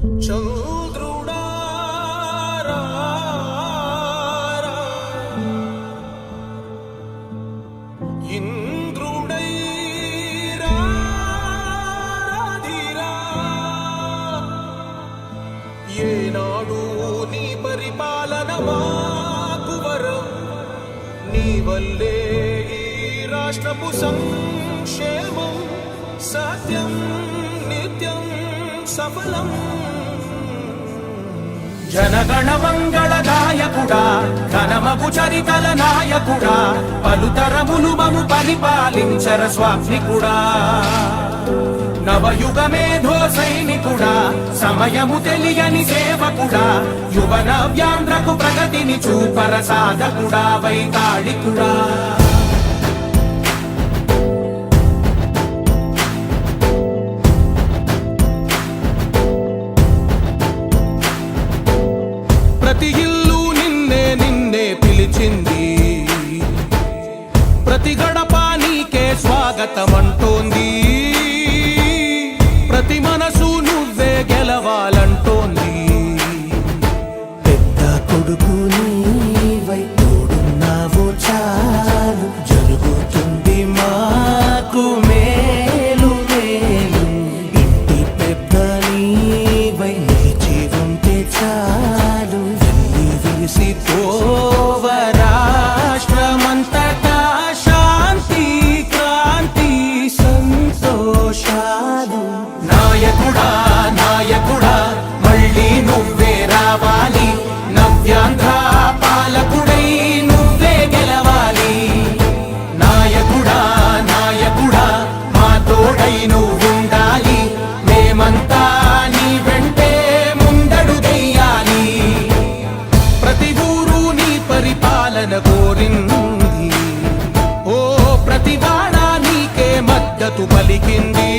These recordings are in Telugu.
చంద్రుడా ఇంద్రుడై రాధిరా ఏనాడు నీ పరిపాలన మాకు వరం నీ వల్లే ఈ రాష్ట్రపు సంక్షేమం సత్యం నిత్యం సఫలం జనగణ మంగళ నాయకుడా ఘనమగు చరితల నాయకుడా పలుతరములు మము పరిపాలించర స్వామికుడా నవయుగ మేధో సైనికుడా సమయము తెలియని సేవకుడా యువన వ్యాంధ్రకు ప్రగతిని చూపర సాధకుడా వైతాళికుడా ప్రతి ఇల్లు నిన్నే నిన్నే పిలిచింది ప్రతి గడప నీకే స్వాగతమంటోంది ప్రతి మనసు నువ్వే గెలవాలంటోంది పెద్ద కొడుకు నీవై తోడున్నావు చాలు జరుగుతుంది మాకు మేలు మేలు ఇంటి పెద్ద నీవై నిలిచి ఉంటే చాలు విసి పోవ రాష్ట్రమంతటా శాంతి క్రాంతి సంతోషాలు నాయకుడా నాయకుడా మళ్ళీ నువ్వే రావాలి నవ్యాంధ్ర పాలకుడై నువ్వే గెలవాలి నాయకుడా నాయకుడా మా తోడై నువ్వుండాలి మేమంతా నీ వెంటే ముందడుగెయ్యాలి ప్రతి ఊరు నీ పరిపాలన కోరింది ఓ ప్రతి వాడ నీకే మద్దతు పలికింది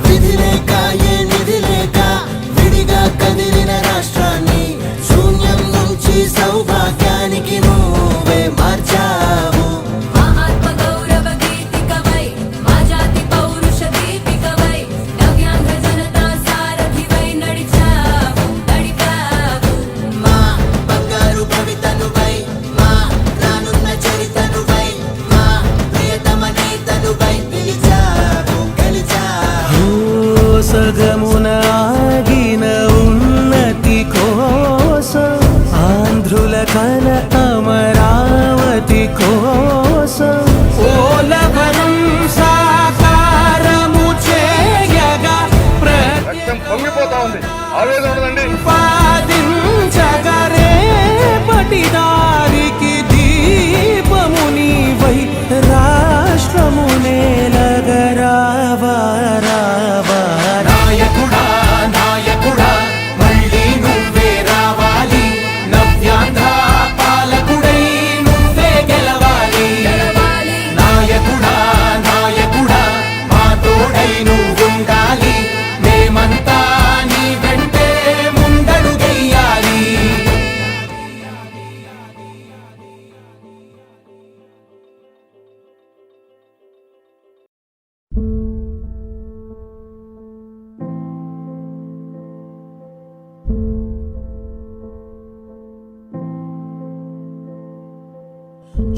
విధి లేక ఏ నిధి లేక విడిగా కదిలిన రాష్ట్రాన్ని శూన్యం నుంచి సౌభాగ్యానికి నువ్వే మార్చావు మా ఆత్మ గౌరవ గీతికవై మా జాతి పౌరుష దీపికవై నవ్యాంధ్ర జనతా సారథివై నడిచావు మా బంగారు భవితనువై మా రానున్న చరితనువై మా ప్రియతమ నేతనువై పిలిచావు గెలిచావు సగమున ఆగిన ఉన్నతి కోసం ఆంధ్రుల కల అమరావతి కోసం ఓలవరం సాకారము చేయగా రక్తం పొంగిపోతా ఉంది ఆవేదన ఉండదండి ప్రతిపాదించగరే పటిదారికి దీపము నీవై రాష్ట్రము నేలగరావా రావా నాయకుడా నాయకుడా మళ్ళీ నువ్వే రావాలి నవ్యాంధ్ర పాలకుడై నువ్వే గెలవాలి నాయకుడా నాయకుడా మా తోడై నువ్వుండాలి మేమంతా నీ వెంటే ముందడుగెయ్యాలి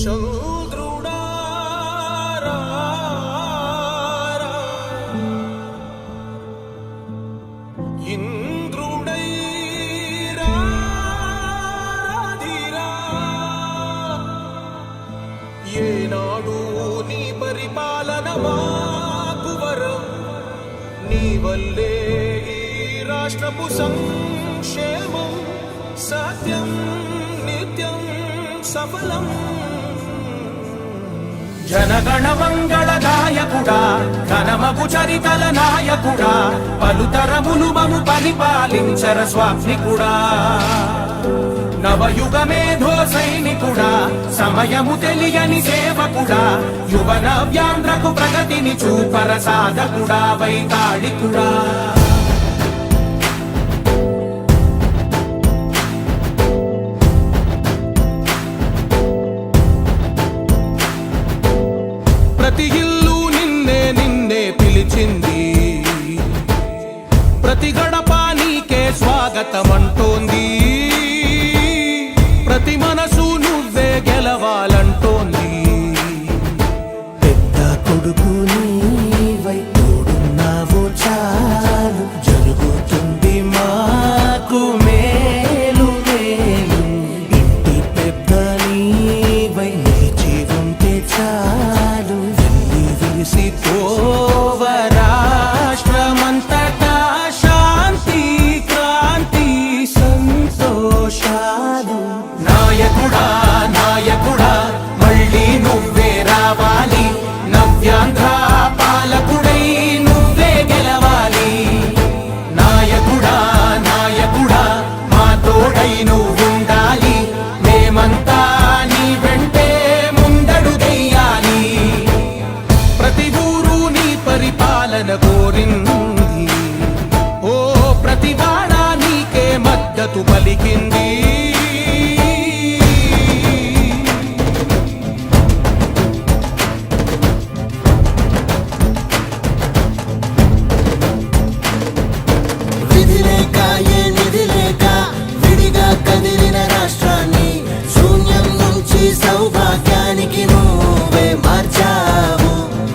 చంద్రుడా ఇంద్రుడై రాధిరా ఏనాడు నీ పరిపాలన మాకు వరం నీ వల్లే ఈ రాష్ట్రపు సంక్షేమం సత్యం నిత్యం సఫలం జనగణ మంగళ నాయకుడా ఘనమగు చరితల నాయకుడా పలుతరములు మము పరిపాలించర స్వామికుడా నవయుగ మేధో సైనికుడా సమయము తెలియని సేవకుడా యువన వ్యాంధ్రకు ప్రగతిని చూపర సాధకుడా వైతాళికుడా స్వాగతమంటోంది. ప్రతి మనసు నువ్వే గెలవాలంటోంది. పెద్ద కొడుకు నీవై తోడున్నావు చాలు, జరుగుతుంది మాకు మేలు మేలు. ఇంటి పెద్ద నీవై నిలిచి ఉంటే చాలు, వెళ్ళి విరిసిపోవ రాష్ట్రమంతటా శాంతి క్రాంతి సంతోషాలు. నాయకుడా నాయకుడా మళ్ళీ నువ్వే రావాలి. నవ్యాంధ్ర పాలకుడై నువ్వే గెలవాలి. నాయకుడా నాయకుడా మా తోడై నువ్వుండాలి. మేమంతా నీ వెంటే ముందడుగెయ్యాలి. ప్రతి ఊరు నీ పరిపాలన కోరింది. ఓ ప్రతి వాడ నీకే మద్దతు పలికింది. విధి లేక ఏ నిధి లేక విడిగా కదిలిన రాష్ట్రాన్ని శూన్యం నుంచి సౌభాగ్యానికి నువ్వే మార్చావు.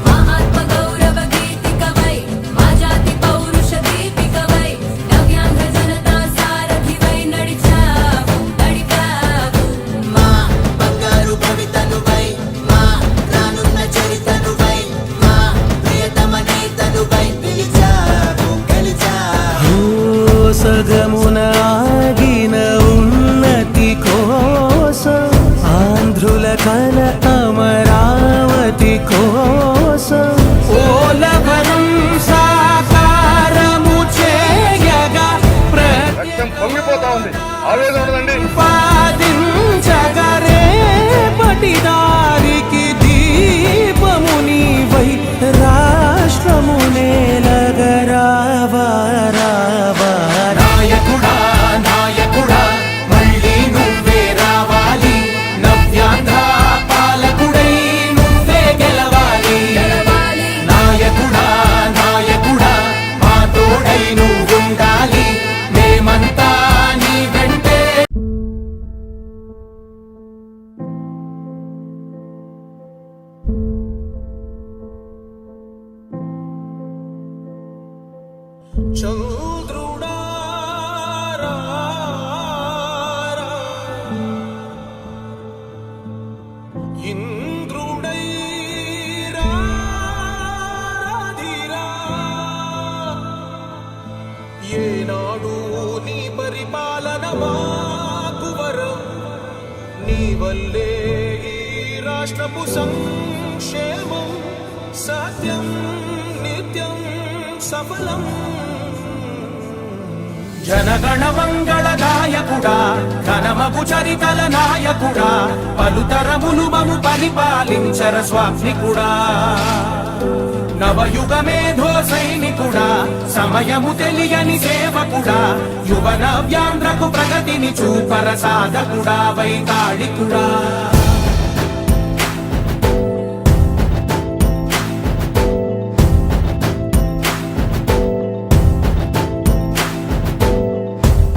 మా ఆత్మ గౌరవ గీతికవై మా జాతి పౌరుష దీపికవై నవ్యాంధ్ర జనతా సారథివై నడిచావు నడిపావు. మా బంగారు భవితనువై, మా రానున్న చరితనువై, మా ప్రియతమ నేతనువై పిలిచావు గెలిచావు. సగమున ఆగిన ఉన్నతి కోసం, ఆంధ్రుల కల అమరావతి కోసం, పోలవరం సాకారము చేయగా రక్తం పొంగిపోతా ఉంది, ఆవేదన ఉండదండి. ప్రతిపాదించగా రేపటి దారికి దీపము నీవై రాష్ట్రము నేలగరావా రావా. నాయకుడా నాయకుడా మళ్ళీ నువ్వే రావాలి. నవ్యాంధ్ర పాలకుడై నువ్వే గెలవాలి. గెలవాలి. నాయకుడా నాయకుడా మా తోడై నువ్వుండాలి. మేమంతా నీ వెంటే. చంద్రుడా రా రా, ఇంద్రుడై రాధిరా. ఏనాడు నీ పరిపాలన మాకు వరం, నీ వల్లే ఈ రాష్ట్రపు సంక్షేమం సత్యం నిత్యం సఫలం. జనగణ మంగళ గాయకుడా ఘనమగు చరితల నాయకుడా, పలుతరములు మము పరిపాలించర స్వామికుడా. నవయుగ మేధో సైనికుడా, సమయము తెలియని సేవకుడా, యువ నవ్యాంధ్రకు ప్రగతిని చూపర సాధకుడా వైతాళికుడా.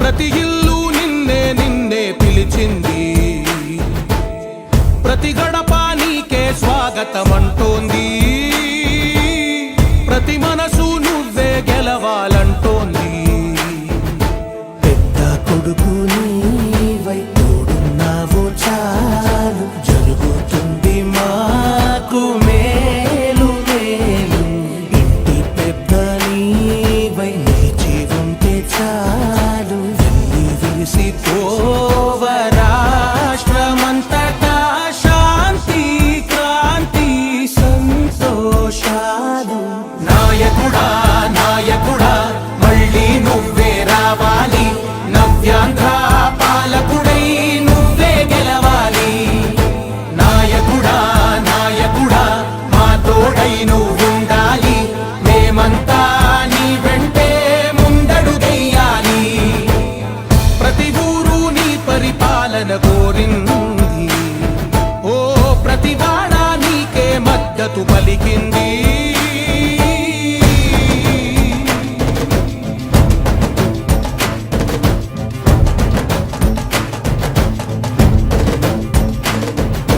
ప్రతి ఇల్లు నిన్నే నిన్నే పిలిచింది. ప్రతి గడప నీకే స్వాగతమంటోంది.